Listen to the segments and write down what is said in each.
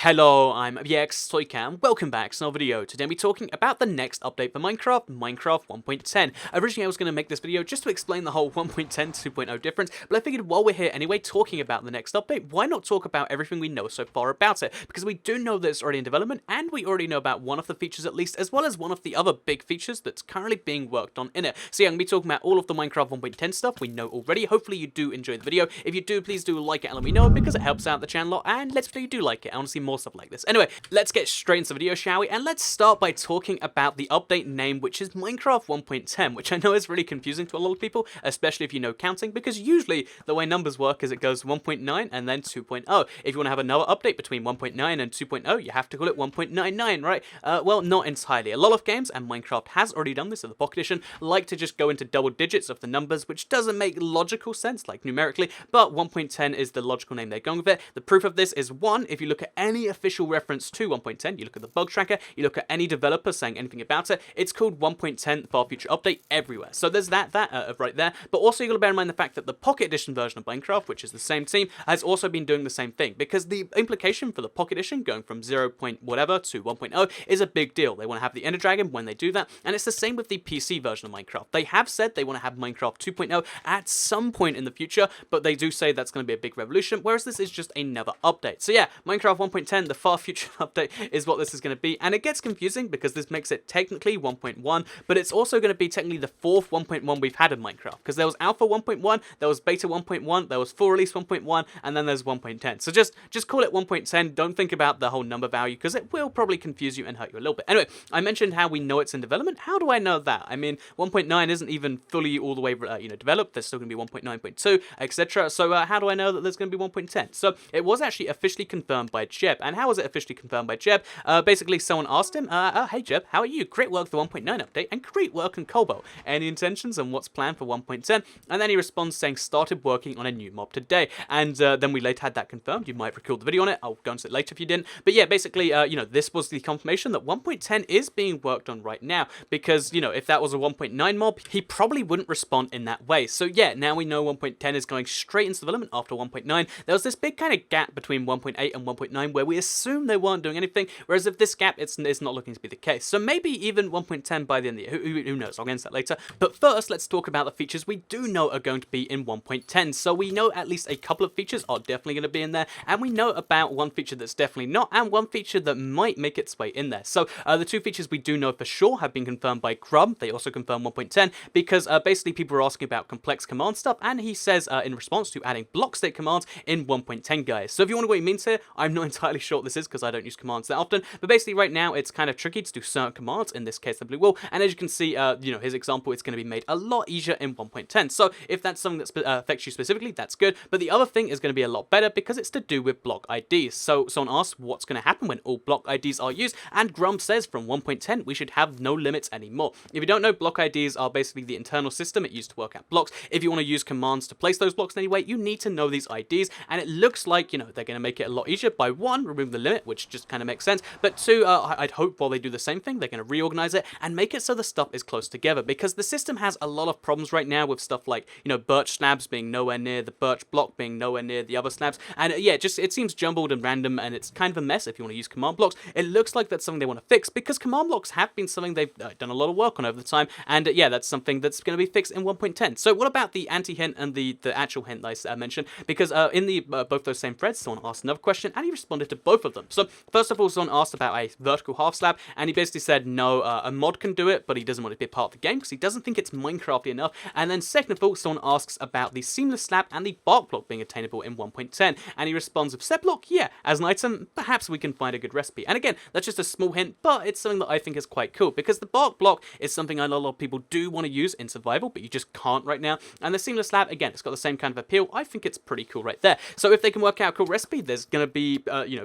Hello, I'm Soycam. Welcome back to another video. Today we'll be talking about the next update for Minecraft, Minecraft 1.10. Originally I was going to make this video just to explain the whole 1.10 to 2.0 difference, but I figured while we're here anyway talking about the next update, why not talk about everything we know so far about it? Because we do know that it's already in development, and we already know about one of the features at least, as well as one of the other big features that's currently being worked on in it. So yeah, I'm going to be talking about all of the Minecraft 1.10 stuff we know already. Hopefully you do enjoy the video. If you do, please do like it and let me know, because it helps out the channel a lot, and let's say you do like it. I want to see more stuff like this. Anyway, let's get straight into the video, shall we? And let's start by talking about the update name, which is Minecraft 1.10, which I know is really confusing to a lot of people, especially if you know counting, because usually the way numbers work is it goes 1.9 and then 2.0. If you want to have another update between 1.9 and 2.0, you have to call it 1.99, right? Well, not entirely. A lot of games, and Minecraft has already done this in the Pocket Edition, like to just go into double digits of the numbers, which doesn't make logical sense, like numerically, but 1.10 is the logical name they're going with it. The proof of this is, one, if you look at any official reference to 1.10, you look at the bug tracker, you look at any developer saying anything about it, it's called 1.10 Far Future Update everywhere. So there's that right there, but also you got to bear in mind the fact that the Pocket Edition version of Minecraft, which is the same team, has also been doing the same thing, because the implication for the Pocket Edition going from 0. whatever to 1.0 is a big deal. They want to have the Ender Dragon when they do that, and it's the same with the PC version of Minecraft. They have said they want to have Minecraft 2.0 at some point in the future, but they do say that's going to be a big revolution, whereas this is just another update. So yeah, Minecraft 1.10, the Far Future Update, is what this is going to be, and it gets confusing because this makes it technically 1.1, but it's also going to be technically the fourth 1.1 we've had in Minecraft, because there was Alpha 1.1, there was Beta 1.1, there was full release 1.1, and then there's 1.10. So just call it 1.10. Don't think about the whole number value, because it will probably confuse you and hurt you a little bit. Anyway, I mentioned how we know it's in development. How do I know that? I mean, 1.9 isn't even fully all the way developed. There's still going to be 1.9.2, etc. So how do I know that there's going to be 1.10? So it was actually officially confirmed by Jeb. And how was it officially confirmed by Jeb? Basically, someone asked him, hey Jeb, how are you? Great work for 1.9 update, and great work on Cobalt. Any intentions and what's planned for 1.10? And then he responds saying, started working on a new mob today. And then we later had that confirmed. You might recall the video on it. I'll go into it later if you didn't. But yeah, basically, this was the confirmation that 1.10 is being worked on right now, because, if that was a 1.9 mob, he probably wouldn't respond in that way. So yeah, now we know 1.10 is going straight into development after 1.9. There was this big kind of gap between 1.8 and 1.9 where we assumed they weren't doing anything, whereas if this gap, it's not looking to be the case. So maybe even 1.10 by the end of the year. Who knows? I'll get into that later. But first, let's talk about the features we do know are going to be in 1.10. So we know at least a couple of features are definitely going to be in there, and we know about one feature that's definitely not, and one feature that might make its way in there. So the two features we do know for sure have been confirmed by Grub. They also confirmed 1.10 because basically people were asking about complex command stuff, and he says in response to adding block state commands in 1.10, guys. So if you wonder what he means here, I'm not entirely sure what this is because I don't use commands that often, but basically right now it's kind of tricky to do certain commands, in this case the blue wool, and as you can see, his example, it's going to be made a lot easier in 1.10. So if that's something that affects you specifically, that's good, but the other thing is going to be a lot better because it's to do with block IDs. So someone asks what's going to happen when all block IDs are used, and Grum says from 1.10 we should have no limits anymore. If you don't know, block IDs are basically the internal system it used to work out blocks. If you want to use commands to place those blocks in any way, you need to know these IDs, and it looks like, they're going to make it a lot easier by, one, remove the limit, which just kind of makes sense, but two, I'd hope while they do the same thing, they're going to reorganize it and make it so the stuff is close together, because the system has a lot of problems right now with stuff like, birch slabs being nowhere near the birch block being nowhere near the other slabs, and yeah, it seems jumbled and random, and it's kind of a mess if you want to use command blocks. It looks like that's something they want to fix, because command blocks have been something they've done a lot of work on over the time, and yeah, that's something that's going to be fixed in 1.10. So what about the anti-hint and the actual hint that I mentioned? Because in the both those same threads, someone asked another question, and he responded to both of them. So first of all, someone asked about a vertical half slab, and he basically said no, a mod can do it, but he doesn't want to be a part of the game because he doesn't think it's Minecrafty enough. And then second of all, someone asks about the seamless slab and the bark block being attainable in 1.10, and he responds with set block, yeah, as an item, perhaps we can find a good recipe. And again, that's just a small hint, but it's something that I think is quite cool, because the bark block is something a lot of people do want to use in survival, but you just can't right now. And the seamless slab, again, it's got the same kind of appeal. I think it's pretty cool right there. So if they can work out a cool recipe, there's going to be,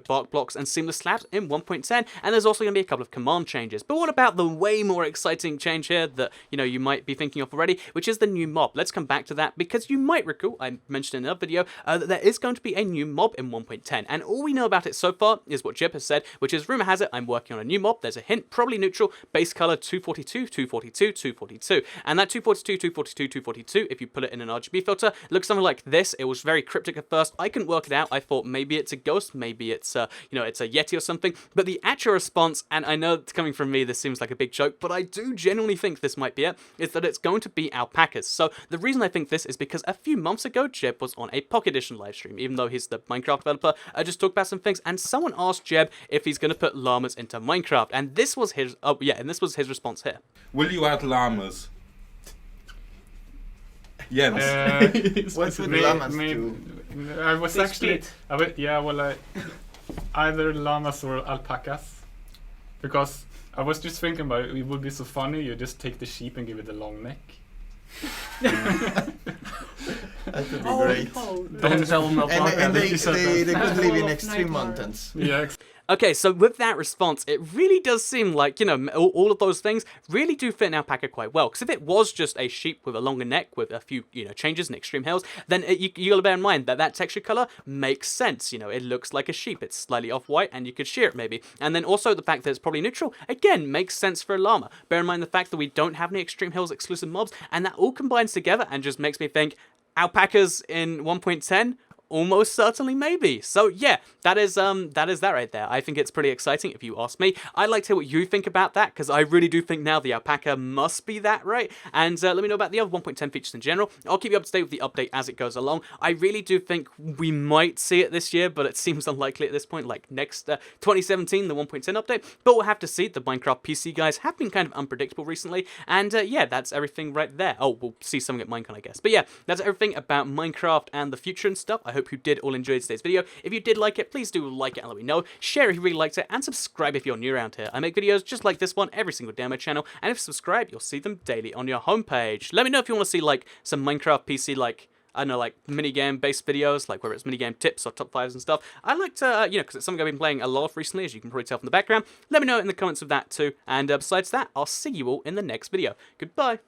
bark blocks and seamless slabs in 1.10, and there's also going to be a couple of command changes. But what about the way more exciting change here that, you might be thinking of already, which is the new mob? Let's come back to that, because you might recall, I mentioned in another video, that there is going to be a new mob in 1.10, and all we know about it so far is what Jeb has said, which is, rumor has it, I'm working on a new mob. There's a hint, probably neutral, base color 242, 242, 242, and that 242, 242, 242, if you put it in an RGB filter, looks something like this. It was very cryptic at first. I couldn't work it out. I thought maybe it's a ghost, maybe it's it's a Yeti or something. But the actual response, and I know it's coming from me, this seems like a big joke, but I do genuinely think this might be it, is that it's going to be alpacas. So the reason I think this is because a few months ago, Jeb was on a Pocket Edition livestream, even though he's the Minecraft developer. I just talked about some things, and someone asked Jeb if he's going to put llamas into Minecraft, and this was his, response here. Will you add llamas? Yes. What would llamas do? I was actually, either llamas or alpacas, because I was just thinking about it would be so funny. You just take the sheep and give it a long neck. That would be great. Don't tell them And they could live in extreme mountains. Yeah. Okay, so with that response, it really does seem like, all of those things really do fit an alpaca quite well. Because if it was just a sheep with a longer neck with a few, changes in extreme hills, then you gotta bear in mind that that texture color makes sense. It looks like a sheep. It's slightly off-white, and you could shear it maybe. And then also the fact that it's probably neutral, again, makes sense for a llama. Bear in mind the fact that we don't have any extreme hills exclusive mobs, and that all combines together and just makes me think alpacas in 1.10. Almost certainly, maybe. So yeah, that is that right there. I think it's pretty exciting if you ask me. I'd like to hear what you think about that, because I really do think now the alpaca must be that, right? And let me know about the other 1.10 features in general. I'll keep you up to date with the update as it goes along. I really do think we might see it this year, but it seems unlikely at this point, like next 2017, the 1.10 update. But we'll have to see. The Minecraft PC guys have been kind of unpredictable recently, and yeah, that's everything right there. Oh, we'll see something at Minecon, I guess. But yeah, that's everything about Minecraft and the future and stuff. I hope you did all enjoy today's video. If you did like it, please do like it and let me know. Share if you really liked it, and subscribe if you're new around here. I make videos just like this one every single day on my channel, and if you subscribe, you'll see them daily on your homepage. Let me know if you want to see like some Minecraft PC, like I don't know, like minigame based videos, like whether it's minigame tips or top 5s and stuff. I like to, because it's something I've been playing a lot of recently, as you can probably tell from the background. Let me know in the comments of that too. And besides that, I'll see you all in the next video. Goodbye.